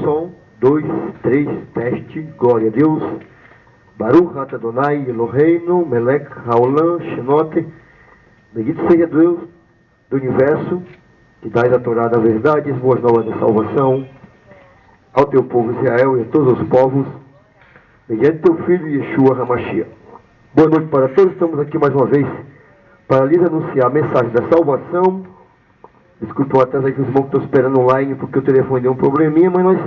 som, 2, 3, teste, glória a Deus. Baruch Ata Adonai Eloheinu Melech Haolam Shenote. Bendito seja Deus do universo, que dás a Torá da verdade, as boas novas da salvação ao teu povo Israel e a todos os povos, mediante teu filho Yeshua HaMashiach. Boa noite para todos, estamos aqui mais uma vez para lhes anunciar a mensagem da salvação. Desculpa até aí que os irmãos estão esperando online porque o telefone deu um probleminha, mas nós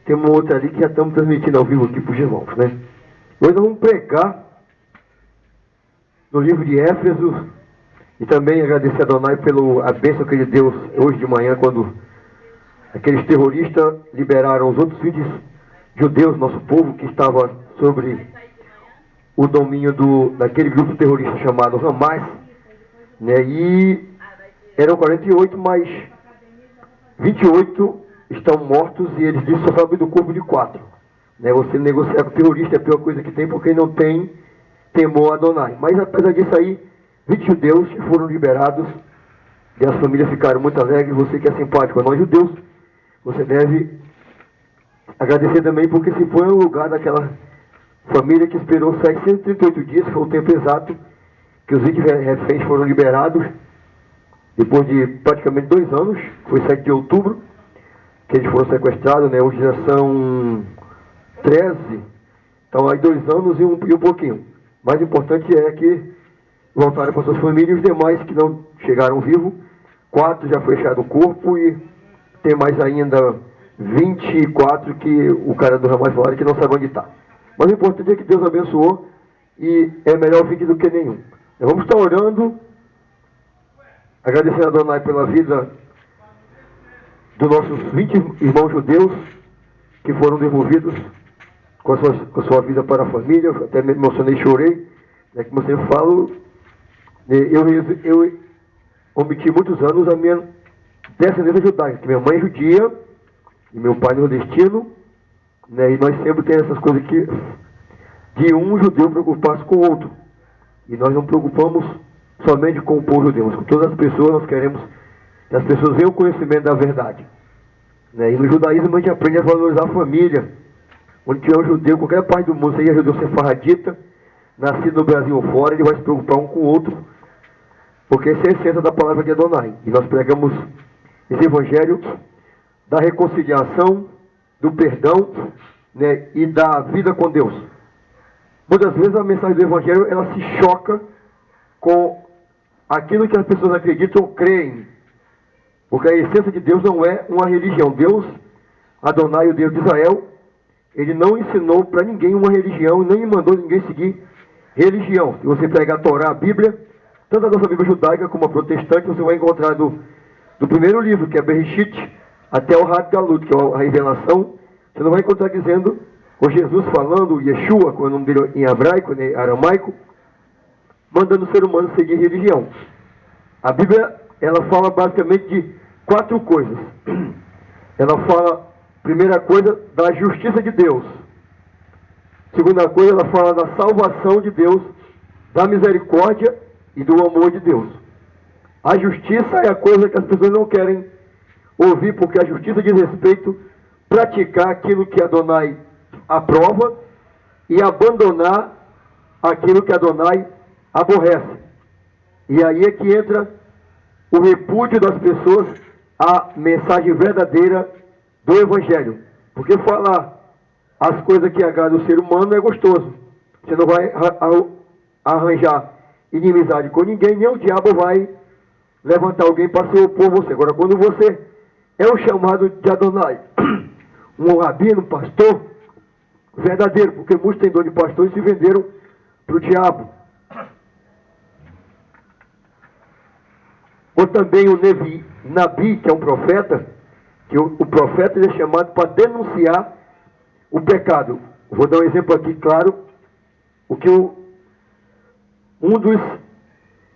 temos outra ali que já estamos transmitindo ao vivo aqui para os irmãos, né? Hoje nós vamos pregar no livro de Éfeso e também agradecer a Adonai pela bênção que ele deu hoje de manhã, quando aqueles terroristas liberaram os outros filhos judeus, nosso povo, que estava sobre o domínio daquele grupo terrorista chamado Hamas, né? E eram 48, mas 28 estão mortos e eles dizem só sabem do corpo de 4. Né? Você negociar com o terrorista é a pior coisa que tem, porque não tem temor a Adonai. Mas apesar disso aí, 20 judeus foram liberados e as famílias ficaram muito alegres. Você que é simpático a nós judeus, você deve agradecer também, porque se foi no lugar daquela família que esperou 738 dias, foi o tempo exato que os 20 reféns foram liberados, depois de praticamente 2 anos, foi 7 de outubro, que eles foram sequestrados, né? Hoje já são 13, então aí 2 anos e um pouquinho. Mais importante é que voltaram para suas famílias, os demais que não chegaram vivos, 4 já foi fechado o corpo e tem mais ainda 24 que o cara do Hamas falou que não sabe onde está. Mas o importante é que Deus abençoou e é melhor fim do que nenhum. Nós vamos estar orando, agradecendo a Adonai pela vida dos nossos 20 irmãos judeus que foram devolvidos com a sua vida para a família. Eu até me emocionei e chorei, né, como eu sempre falo. Eu omiti muitos anos a minha descendência judaica, que minha mãe é judia e meu pai nordestino, né, e nós sempre temos essas coisas que de um judeu preocupar-se com o outro. E nós não preocupamos somente com o povo judeu, mas com todas as pessoas. Nós queremos que as pessoas tenham o conhecimento da verdade. Né? E no judaísmo a gente aprende a valorizar a família. Onde tiver um judeu, qualquer parte do mundo, seja judeu sefaradita, nascido no Brasil ou fora, ele vai se preocupar um com o outro, porque essa é a essência da palavra de Adonai. E nós pregamos esse evangelho da reconciliação, do perdão, né, e da vida com Deus. Muitas vezes a mensagem do evangelho ela se choca com aquilo que as pessoas acreditam ou creem, porque a essência de Deus não é uma religião. Deus, Adonai, o Deus de Israel, ele não ensinou para ninguém uma religião e nem mandou ninguém seguir religião. Se você pegar a Torá, a Bíblia, tanto a nossa Bíblia judaica como a protestante, você vai encontrar do primeiro livro, que é Bereshit, até o Hat Galut, que é a revelação, você não vai encontrar dizendo, ou Jesus falando, Yeshua, com o nome dele em hebraico, né, aramaico, mandando o ser humano seguir religião. A Bíblia, ela fala basicamente de 4 coisas. Ela fala, primeira coisa, da justiça de Deus. Segunda coisa, ela fala da salvação de Deus, da misericórdia e do amor de Deus. A justiça é a coisa que as pessoas não querem ouvir, porque a justiça diz respeito a praticar aquilo que Adonai aprova e abandonar aquilo que Adonai aborrece. E aí é que entra o repúdio das pessoas à mensagem verdadeira do Evangelho. Porque falar as coisas que agradam o ser humano é gostoso. Você não vai arranjar inimizade com ninguém, nem o diabo vai levantar alguém para se opor a você. Agora, quando você é o chamado de Adonai, um rabino, um pastor verdadeiro, porque muitos têm dor de pastor e se venderam para o diabo. Ou também o Nabi, que é um profeta, que o profeta ele é chamado para denunciar o pecado. Vou dar um exemplo aqui, claro, o que um dos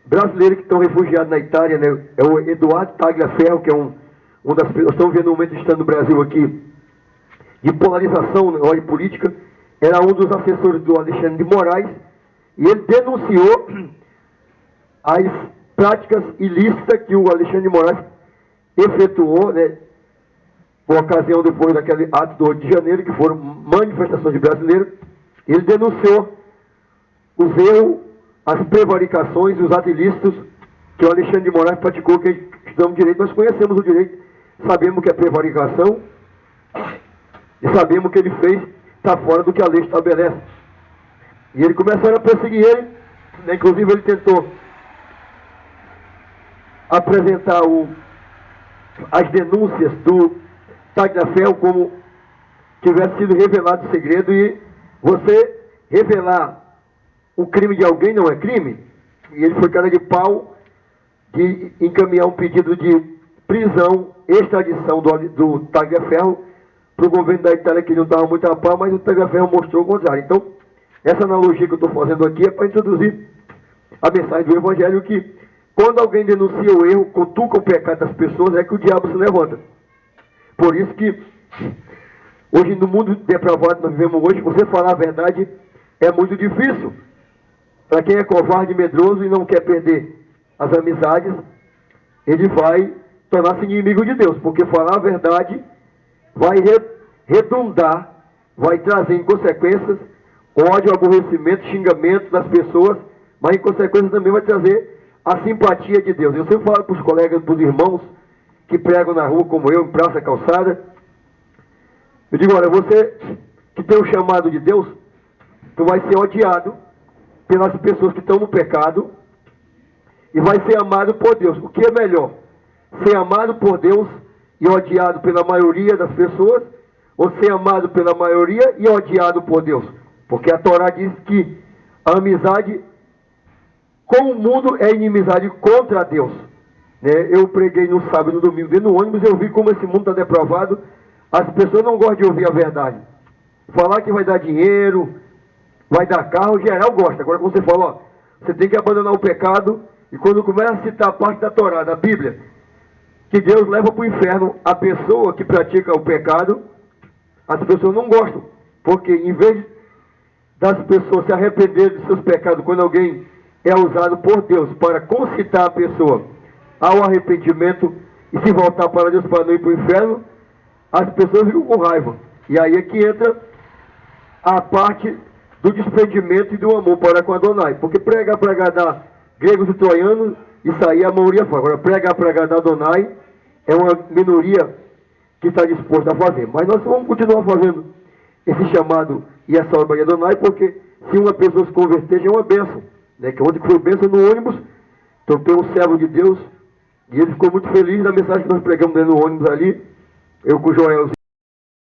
brasileiros que estão refugiados na Itália, né, é o Eduardo Tagliaferro, que é um das pessoas, estamos vendo um momento estando no Brasil aqui, de polarização na ordem política, era um dos assessores do Alexandre de Moraes, e ele denunciou as práticas ilícitas que o Alexandre de Moraes efetuou, né, por ocasião depois daquele ato do 8 de janeiro, que foram manifestações de brasileiros, ele denunciou os erros, as prevaricações, os atos ilícitos que o Alexandre de Moraes praticou, que estudamos direito, nós conhecemos o direito, sabemos que é prevaricação, e sabemos que ele fez, está fora do que a lei estabelece. E ele começaram a perseguir ele, né? Inclusive ele tentou apresentar as denúncias do Tag da Ferro como tivesse sido revelado o segredo, e você revelar o crime de alguém não é crime. E ele foi cara de pau de encaminhar um pedido de prisão, extradição do Tagliaferro para o governo da Itália, que não estava muito a par, mas o Tagliaferro mostrou o contrário. Então, essa analogia que eu estou fazendo aqui é para introduzir a mensagem do Evangelho, que quando alguém denuncia o erro, cutuca o pecado das pessoas, é que o diabo se levanta. Por isso que hoje, no mundo depravado que nós vivemos hoje, você falar a verdade é muito difícil. Para quem é covarde e medroso e não quer perder as amizades, ele vai tornar-se inimigo de Deus, porque falar a verdade vai redundar, vai trazer em consequências ódio, aborrecimento, xingamento das pessoas, mas em consequência também vai trazer a simpatia de Deus. Eu sempre falo para os colegas, para os irmãos que pregam na rua, como eu, em praça, calçada, eu digo, olha, você que tem o chamado de Deus, tu vai ser odiado pelas pessoas que estão no pecado e vai ser amado por Deus. O que é melhor? Ser amado por Deus e odiado pela maioria das pessoas, ou ser amado pela maioria e odiado por Deus? Porque a Torá diz que a amizade com o mundo é inimizade contra Deus. Eu preguei no sábado e no domingo dentro do ônibus, eu vi como esse mundo está depravado. As pessoas não gostam de ouvir a verdade. Falar que vai dar dinheiro, vai dar carro, geral gosta. Agora quando você fala, ó, você tem que abandonar o pecado, e quando começa a citar a parte da Torá, da Bíblia, que Deus leva para o inferno a pessoa que pratica o pecado, as pessoas não gostam. Porque em vez das pessoas se arrependerem de seus pecados, quando alguém é usado por Deus para concitar a pessoa ao arrependimento e se voltar para Deus para não ir para o inferno, as pessoas ficam com raiva. E aí é que entra a parte do desprendimento e do amor para com Adonai. Porque pregar para agradar gregos e troianos, isso aí a maioria faz. Agora, pregar para agradar Adonai é uma minoria que está disposta a fazer. Mas nós vamos continuar fazendo esse chamado e essa obra de Adonai, porque se uma pessoa se converter, já é uma bênção. Que ontem foi bênção no ônibus, então tem um servo de Deus, e ele ficou muito feliz da mensagem que nós pregamos dentro do ônibus ali, eu com o Joelzinho.